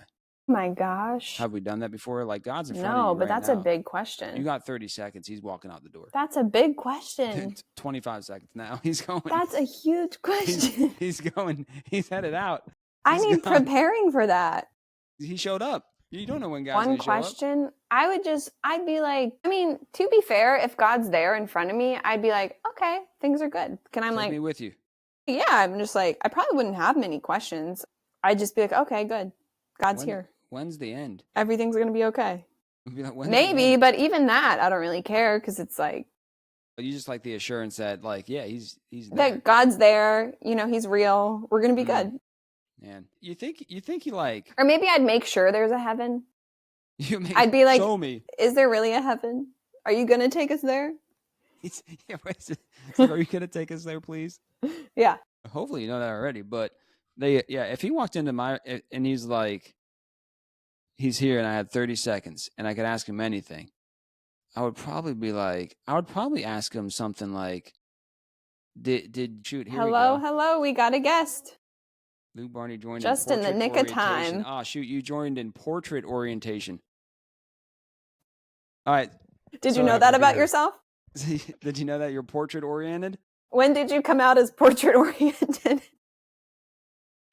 Speaker 2: Oh my gosh.
Speaker 1: Have we done that before? Like God's in front of you.
Speaker 2: No, but
Speaker 1: right
Speaker 2: that's
Speaker 1: now.
Speaker 2: a big question.
Speaker 1: You got 30 seconds. He's walking out the door.
Speaker 2: That's a big question.
Speaker 1: 25 seconds now. He's going.
Speaker 2: That's a huge question.
Speaker 1: He's going. He's headed out.
Speaker 2: I need preparing for that.
Speaker 1: He showed up. You don't know when God's
Speaker 2: One
Speaker 1: going to show up.
Speaker 2: question, I'd be like, I mean, to be fair, if God's there in front of me, I'd be like, okay, things are good. Can I'm
Speaker 1: Take
Speaker 2: like,
Speaker 1: me with you.
Speaker 2: yeah, I'm just like, I probably wouldn't have many questions. I'd just be like, okay, good. God's here.
Speaker 1: When's the end?
Speaker 2: Everything's going to be okay.
Speaker 1: Be like, "When's the
Speaker 2: Maybe,
Speaker 1: end?"
Speaker 2: but even that, I don't really care because it's like,
Speaker 1: You just like the assurance that, like, yeah, he's there.
Speaker 2: that God's there, you know, he's real. We're going to be good.
Speaker 1: Man, you think he like
Speaker 2: Or maybe I'd make sure there's a heaven.
Speaker 1: I'd
Speaker 2: be like,
Speaker 1: show me.
Speaker 2: Is there really a heaven? Are you going to take us there?
Speaker 1: It's like, are you gonna take us there, please?
Speaker 2: Yeah.
Speaker 1: Hopefully you know that already. But if he walked into my and he's like, he's here, and I had 30 seconds, and I could ask him anything, I would probably ask him something like, did shoot? Here
Speaker 2: Hello,
Speaker 1: we go.
Speaker 2: hello, we got a guest.
Speaker 1: Luke Barney joined
Speaker 2: just in the nick of time.
Speaker 1: Oh shoot, you joined in portrait orientation. All right.
Speaker 2: Did you know that about yourself?
Speaker 1: Did you know that you're portrait oriented?
Speaker 2: When did you come out as portrait oriented?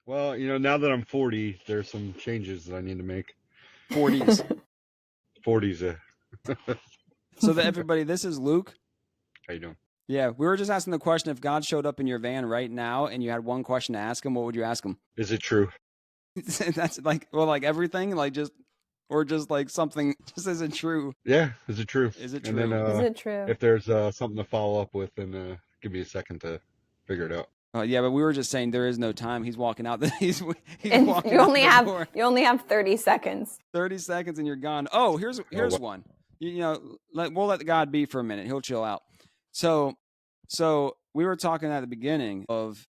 Speaker 3: Well, now that I'm 40, there's some changes that I need to make.
Speaker 1: 40s.
Speaker 3: 40s.
Speaker 1: So that everybody, this is Luke.
Speaker 3: How you doing?
Speaker 1: Yeah, we were just asking the question, if God showed up in your van right now and you had one question to ask him, what would you ask him?
Speaker 3: Is it true?
Speaker 1: That's like, well, like everything, like just like something, just is it true?
Speaker 3: Yeah, is it true?
Speaker 1: Is it true?
Speaker 3: And then,
Speaker 2: is it true?
Speaker 3: If there's something to follow up with, then give me a second to figure it out.
Speaker 1: Yeah, but we were just saying there is no time. He's walking out. He's
Speaker 2: and
Speaker 1: walking
Speaker 2: you
Speaker 1: out
Speaker 2: only
Speaker 1: the
Speaker 2: have
Speaker 1: door.
Speaker 2: You only have 30 seconds.
Speaker 1: 30 seconds and you're gone. Oh, here's one. We'll let God be for a minute. He'll chill out. So we were talking at the beginning of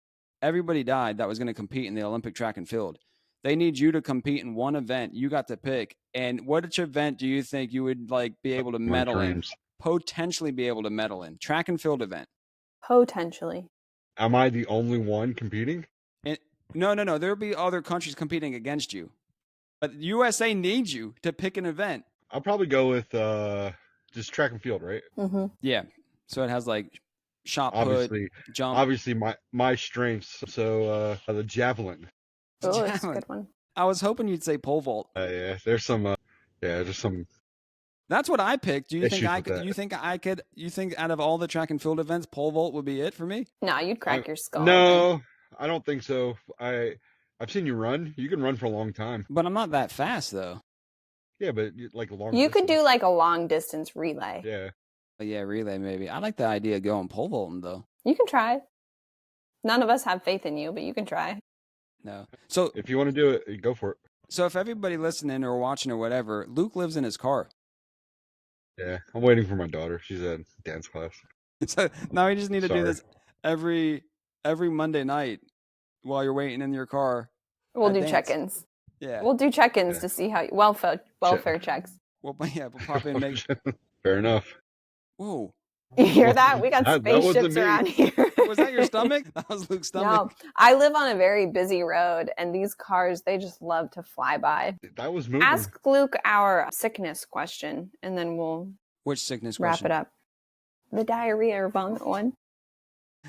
Speaker 1: everybody died that was going to compete in the Olympic track and field. They need you to compete in one event. You got to pick. And which event do you think you would like be able to medal in? Potentially be able to medal in? Track and field event.
Speaker 2: Potentially.
Speaker 3: Am I the only one competing?
Speaker 1: No. There'll be other countries competing against you. But USA needs you to pick an event.
Speaker 3: I'll probably go with just track and field, right?
Speaker 2: Mm-hmm.
Speaker 1: Yeah. So it has like shot
Speaker 3: obviously,
Speaker 1: put, jump.
Speaker 3: Obviously, my strengths. So the javelin.
Speaker 2: Oh, that's a good one.
Speaker 1: I was hoping you'd say pole vault.
Speaker 3: Yeah, there's some. There's some.
Speaker 1: That's what I picked. Do you think I could?
Speaker 3: That.
Speaker 1: You think out of all the track and field events, pole vault would be it for me?
Speaker 2: No, you'd crack your skull.
Speaker 3: No, I don't think so. I've seen you run. You can run for a long time.
Speaker 1: But I'm not that fast though.
Speaker 3: Yeah, but like a long.
Speaker 2: You could do like a long distance relay.
Speaker 3: Yeah.
Speaker 1: Yeah, relay maybe. I like the idea of going pole vaulting though.
Speaker 2: You can try. None of us have faith in you, but you can try.
Speaker 1: No. So
Speaker 3: if you want to do it, go for it.
Speaker 1: So if everybody listening or watching or whatever, Luke lives in his car.
Speaker 3: Yeah, I'm waiting for my daughter. She's at dance class.
Speaker 1: So now you just need to do this every Monday night while you're waiting in your car.
Speaker 2: We'll do check-ins.
Speaker 1: Yeah.
Speaker 2: We'll do check-ins to see how welfare checks.
Speaker 1: We'll pop in and make.
Speaker 3: Fair enough.
Speaker 1: Whoa.
Speaker 2: You hear that? We got spaceships around here.
Speaker 1: Was that your stomach? That was Luke's stomach.
Speaker 2: No, I live on a very busy road, and these cars, they just love to fly by.
Speaker 3: That was moving.
Speaker 2: Ask Luke our sickness question, and then we'll
Speaker 1: Which sickness
Speaker 2: wrap
Speaker 1: question?
Speaker 2: it up. The diarrhea or vomit one.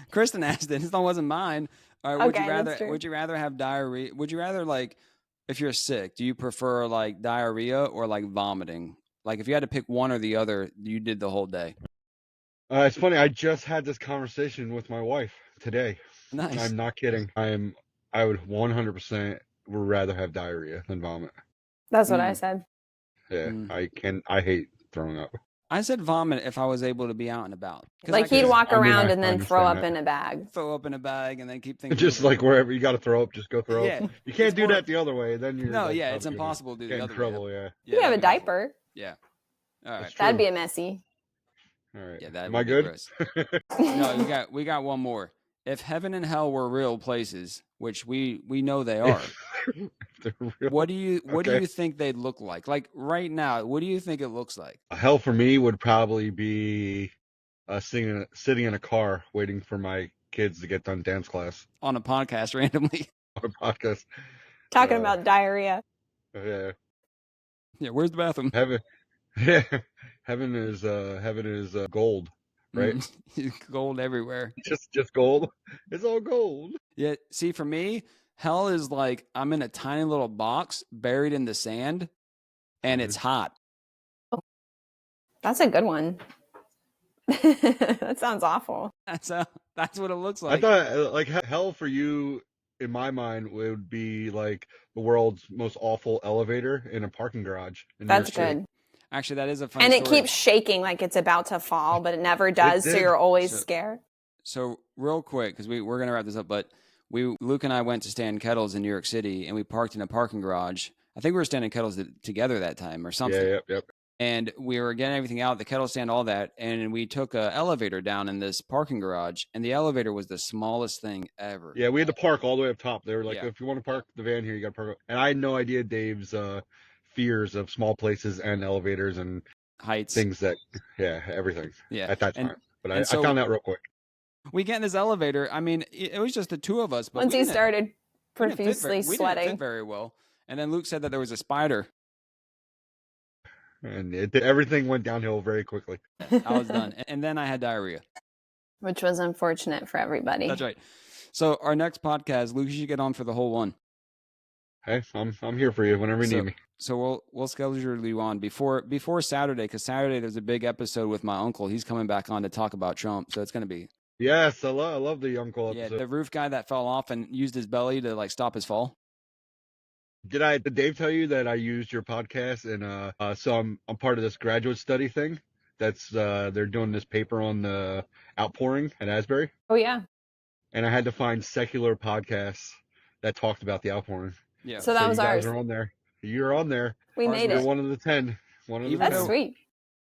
Speaker 1: Kristen asked it. This one wasn't mine. All right,
Speaker 2: Okay,
Speaker 1: would you rather have diarrhea? Would you rather, like, if you're sick, do you prefer like diarrhea or like vomiting? Like if you had to pick one or the other, you did the whole day.
Speaker 3: It's funny. I just had this conversation with my wife today.
Speaker 1: Nice.
Speaker 3: I'm not kidding. I would 100% would rather have diarrhea than vomit.
Speaker 2: That's what I said.
Speaker 3: Yeah, I hate throwing up.
Speaker 1: I said vomit if I was able to be out and about.
Speaker 2: Like he'd walk around and then throw up in a bag.
Speaker 1: Throw up in a bag and then keep thinking.
Speaker 3: Just like wherever you got to throw up, just go throw
Speaker 1: up.
Speaker 3: You can't do that the other way. Then you're
Speaker 1: it's impossible to do the other
Speaker 3: trouble,
Speaker 1: way.
Speaker 3: Yeah.
Speaker 2: You have a diaper.
Speaker 1: Yeah. All right.
Speaker 2: That'd be a messy.
Speaker 3: All right.
Speaker 1: Yeah, that
Speaker 3: Am I good?
Speaker 1: No, we got one more. If heaven and hell were real places, which we know they are, what do you think they'd look like? Like right now, what do you think it looks like?
Speaker 3: Hell for me would probably be sitting in a car waiting for my kids to get done dance class
Speaker 1: on a podcast randomly.
Speaker 3: On a podcast,
Speaker 2: talking about diarrhea.
Speaker 3: Yeah.
Speaker 1: Yeah. Where's the bathroom?
Speaker 3: Heaven. Yeah. Heaven is gold, right?
Speaker 1: Gold everywhere.
Speaker 3: Just gold. It's all gold.
Speaker 1: Yeah. See, for me, hell is like I'm in a tiny little box buried in the sand, and it's hot.
Speaker 2: That's a good one. That sounds awful.
Speaker 1: That's what it looks
Speaker 3: I
Speaker 1: like.
Speaker 3: thought like hell for you, in my mind, would be like the world's most awful elevator in a parking garage in New York
Speaker 2: That's
Speaker 3: City.
Speaker 2: good.
Speaker 1: Actually, that is a funny
Speaker 2: And it
Speaker 1: story.
Speaker 2: keeps shaking like it's about to fall, but it never does. So
Speaker 3: did.
Speaker 2: you're always
Speaker 1: So-
Speaker 2: scared.
Speaker 1: So real quick, because we're gonna wrap this up, but Luke and I went to Stan Kettles in New York City, and we parked in a parking garage. I think we were standing Kettles together that time or something.
Speaker 3: Yeah, yep.
Speaker 1: And we were getting everything out, the kettle stand, all that, and we took an elevator down in this parking garage, and the elevator was the smallest thing ever.
Speaker 3: Yeah, we had to park all the way up top. They were like,
Speaker 1: Yeah.
Speaker 3: if you want to park the van here, you got to park. And I had no idea Dave's fears of small places and elevators and
Speaker 1: Heights.
Speaker 3: things that, everything
Speaker 1: Yeah.
Speaker 3: at that
Speaker 1: And-
Speaker 3: time. But
Speaker 1: and
Speaker 3: I
Speaker 1: so-
Speaker 3: found out real quick.
Speaker 1: We get in this elevator. I mean, it was just the two of us. But
Speaker 2: Once
Speaker 1: we
Speaker 2: he
Speaker 1: didn't-
Speaker 2: started
Speaker 1: we didn't fit very-
Speaker 2: profusely
Speaker 1: we didn't
Speaker 2: sweating.
Speaker 1: fit very well. And then Luke said that there was a spider.
Speaker 3: And everything went downhill very quickly.
Speaker 1: I was done. And then I had diarrhea.
Speaker 2: Which was unfortunate for everybody.
Speaker 1: That's right. So our next podcast, Luke, you should get on for the whole one.
Speaker 3: Hey, I'm here for you whenever you
Speaker 1: So-
Speaker 3: need me.
Speaker 1: So we'll schedule you on before Saturday, because Saturday there's a big episode with my uncle. He's coming back on to talk about Trump. So it's going to be
Speaker 3: Yes, I love the uncle
Speaker 1: yeah,
Speaker 3: episode.
Speaker 1: the roof guy that fell off and used his belly to like stop his fall.
Speaker 3: Did Dave tell you that I used your podcast and so I'm part of this graduate study thing that's they're doing this paper on the outpouring at Asbury,
Speaker 2: Oh, yeah.
Speaker 3: and I had to find secular podcasts that talked about the outpouring.
Speaker 1: Yeah.
Speaker 2: So that was
Speaker 3: you guys
Speaker 2: ours.
Speaker 3: are on there. You're on there.
Speaker 2: We
Speaker 1: Ours
Speaker 2: made
Speaker 3: You're
Speaker 2: it.
Speaker 3: one of the 10. One of the
Speaker 1: Even
Speaker 3: 10.
Speaker 2: That's
Speaker 1: though-
Speaker 2: sweet.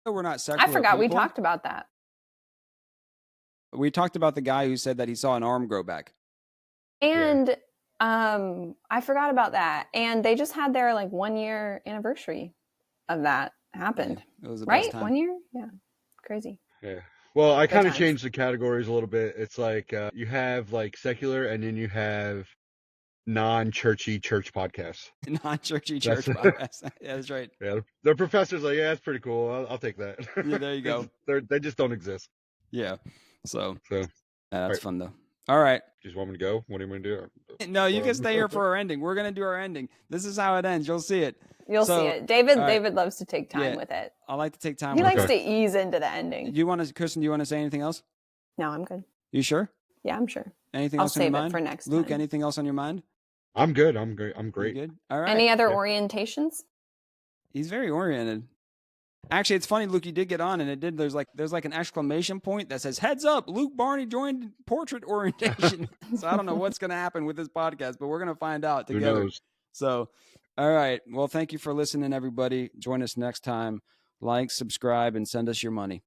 Speaker 1: We're not secular
Speaker 2: I forgot we
Speaker 1: people.
Speaker 2: talked about that.
Speaker 1: We talked about the guy who said that he saw an arm grow back.
Speaker 2: And I forgot about that. And they just had their like 1 year anniversary of that happened.
Speaker 1: It was the
Speaker 2: Right?
Speaker 1: best time.
Speaker 2: 1 year? Yeah. Crazy.
Speaker 3: Yeah. Well, I kind of
Speaker 2: times.
Speaker 3: changed the categories a little bit. It's like you have like secular, and then you have non-churchy church podcasts.
Speaker 1: Non-churchy church
Speaker 3: That's-
Speaker 1: podcast. Yeah, that's right.
Speaker 3: Yeah, the professor's like, yeah, that's pretty cool. I'll take that.
Speaker 1: Yeah, there you go.
Speaker 3: They just don't exist.
Speaker 1: Yeah. So
Speaker 3: So,
Speaker 1: that's
Speaker 3: Right.
Speaker 1: fun though. All right.
Speaker 3: just want me to go? What do you want me to do?
Speaker 1: No, you
Speaker 3: Well,
Speaker 1: can stay here for our ending. We're gonna do our ending. This is how it ends. You'll see it.
Speaker 2: You'll
Speaker 1: So,
Speaker 2: see it. David
Speaker 1: all right.
Speaker 2: David loves to take time
Speaker 1: Yeah.
Speaker 2: with it.
Speaker 1: I like to take time.
Speaker 2: He
Speaker 1: with
Speaker 2: likes
Speaker 1: it.
Speaker 2: to ease into the ending.
Speaker 1: You want to, Kristen? Do you want to say anything else?
Speaker 2: No, I'm good.
Speaker 1: You sure?
Speaker 2: Yeah, I'm sure.
Speaker 1: Anything
Speaker 2: I'll
Speaker 1: else on your
Speaker 2: save it
Speaker 1: mind?
Speaker 2: for next
Speaker 1: Luke,
Speaker 2: time.
Speaker 1: anything else on your mind?
Speaker 3: I'm good. I'm great. I'm
Speaker 1: You
Speaker 3: great.
Speaker 1: good? All right.
Speaker 2: Any other
Speaker 3: Yeah.
Speaker 2: orientations?
Speaker 1: He's very oriented. Actually, it's funny, Luke. You did get on, and it did. There's like an exclamation point that says "Heads up!" Luke Barney joined portrait orientation. So I don't know what's gonna happen with this podcast, but we're gonna find out
Speaker 3: Who
Speaker 1: together.
Speaker 3: knows?
Speaker 1: So, all right. Well, thank you for listening, everybody. Join us next time. Like, subscribe, and send us your money.